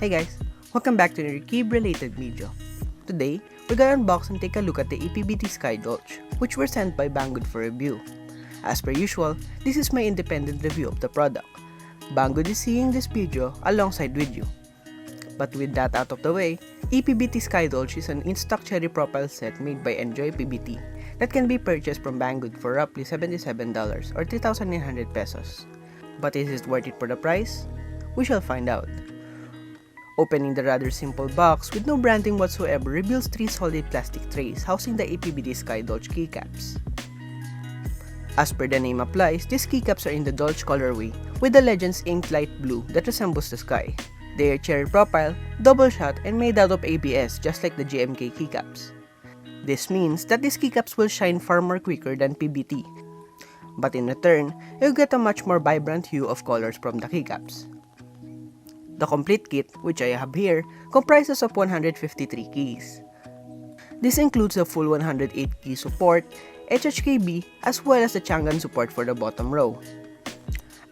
Hey guys, welcome back to another keyboard-related video. Today, we're gonna unbox and take a look at the ePBT Sky Dolch, which were sent by Banggood for review. As per usual, this is my independent review of the product. Banggood is seeing this video alongside with you. But with that out of the way, ePBT Sky Dolch is an in-stock cherry profile set made by Enjoy PBT that can be purchased from Banggood for roughly $77 or 3,900 pesos. But is it worth it for the price? We shall find out. Opening the rather simple box with no branding whatsoever reveals 3 solid plastic trays housing the ePBT Sky Dolch Keycaps. As per the name applies, these keycaps are in the Dolch colorway with the legends inked light blue that resembles the sky. They are cherry profile, double shot, and made out of ABS just like the GMK keycaps. This means that these keycaps will shine far more quicker than PBT, but in return, you'll get a much more vibrant hue of colors from the keycaps. The complete kit, which I have here, comprises of 153 keys. This includes the full 108 key support, HHKB, as well as the Chang'an support for the bottom row.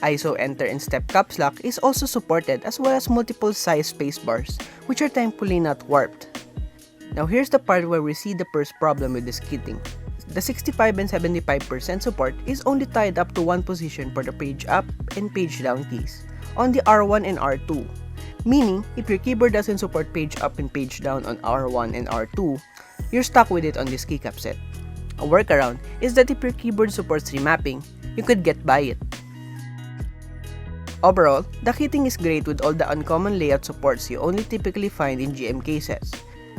ISO enter and step caps lock is also supported, as well as multiple size spacebars, which are thankfully not warped. Now here's the part where we see the first problem with this kitting. The 65 and 75% support is only tied up to one position for the page up and page down keys on the R1 and R2, meaning if your keyboard doesn't support page up and page down on R1 and R2, you're stuck with it on this keycap set. A workaround is that if your keyboard supports remapping, you could get by it. Overall, the kitting is great with all the uncommon layout supports you only typically find in GMK sets.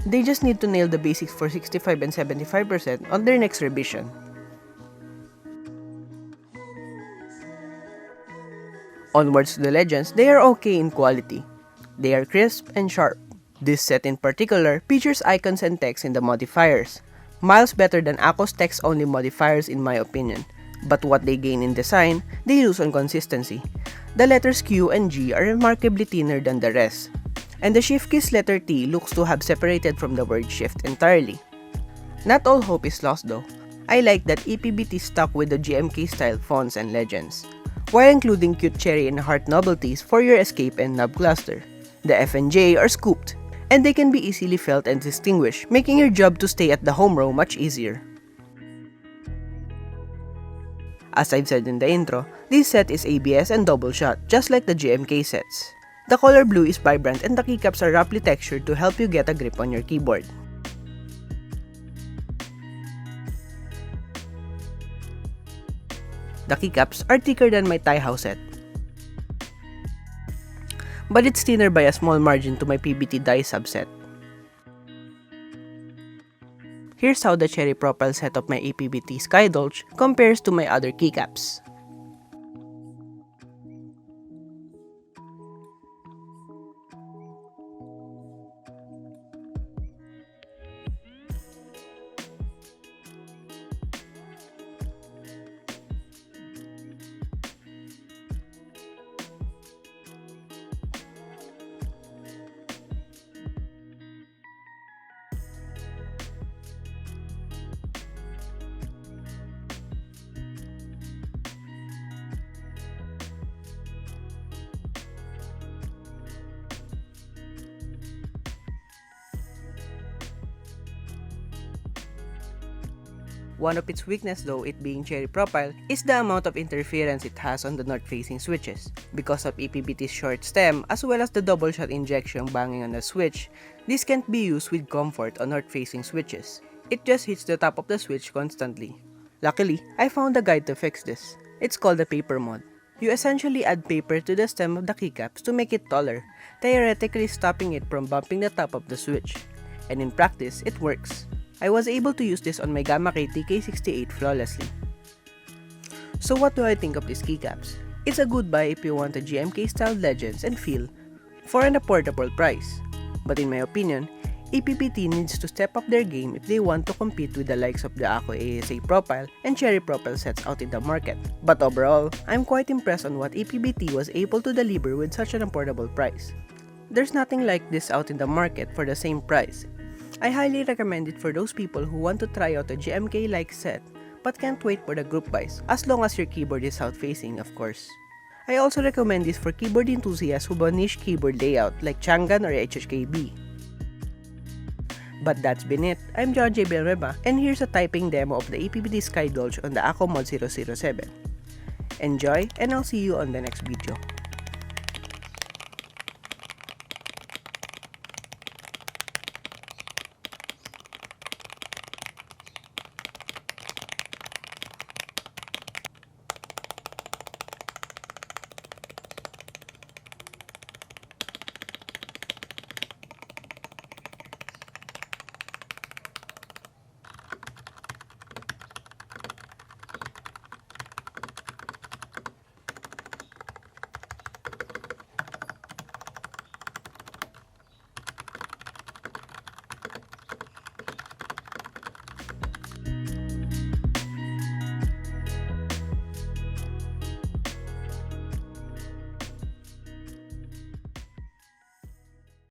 They just need to nail the basics for 65 and 75% on their next revision. Onwards to the legends, they are okay in quality. They are crisp and sharp. This set in particular features icons and text in the modifiers, miles better than Acco's text-only modifiers in my opinion, but what they gain in design, they lose on consistency. The letters Q and G are remarkably thinner than the rest, and the shift key's letter T looks to have separated from the word shift entirely. Not all hope is lost though. I like that ePBT stuck with the GMK style fonts and legends, while including cute cherry and heart novelties for your escape and knob cluster. The F and J are scooped, and they can be easily felt and distinguished, making your job to stay at the home row much easier. As I've said in the intro, this set is ABS and double shot, just like the GMK sets. The color blue is vibrant and the keycaps are roughly textured to help you get a grip on your keyboard. The keycaps are thicker than my Thai house set, but it's thinner by a small margin to my PBT die subset. Here's how the cherry profile set of my ePBT Sky Dolch compares to my other keycaps. One of its weakness though, it being cherry profile, is the amount of interference it has on the north-facing switches. Because of ePBT's short stem as well as the double shot injection banging on the switch, this can't be used with comfort on north-facing switches. It just hits the top of the switch constantly. Luckily, I found a guide to fix this. It's called the paper mod. You essentially add paper to the stem of the keycaps to make it taller, theoretically stopping it from bumping the top of the switch. And in practice, it works. I was able to use this on my Gamakay TK68 flawlessly. So what do I think of these keycaps? It's a good buy if you want a GMK style legends and feel for an affordable price. But in my opinion, ePBT needs to step up their game if they want to compete with the likes of the Acco ASA profile and cherry profile sets out in the market. But overall, I'm quite impressed on what ePBT was able to deliver with such an affordable price. There's nothing like this out in the market for the same price. I highly recommend it for those people who want to try out a GMK-like set but can't wait for the group buys, as long as your keyboard is south-facing, of course. I also recommend this for keyboard enthusiasts who want niche keyboard layout like Chang'an or HHKB. But that's been it. I'm John J. Belreba, and here's a typing demo of the ePBT Sky Dolch on the Ako Mod 007. Enjoy, and I'll see you on the next video.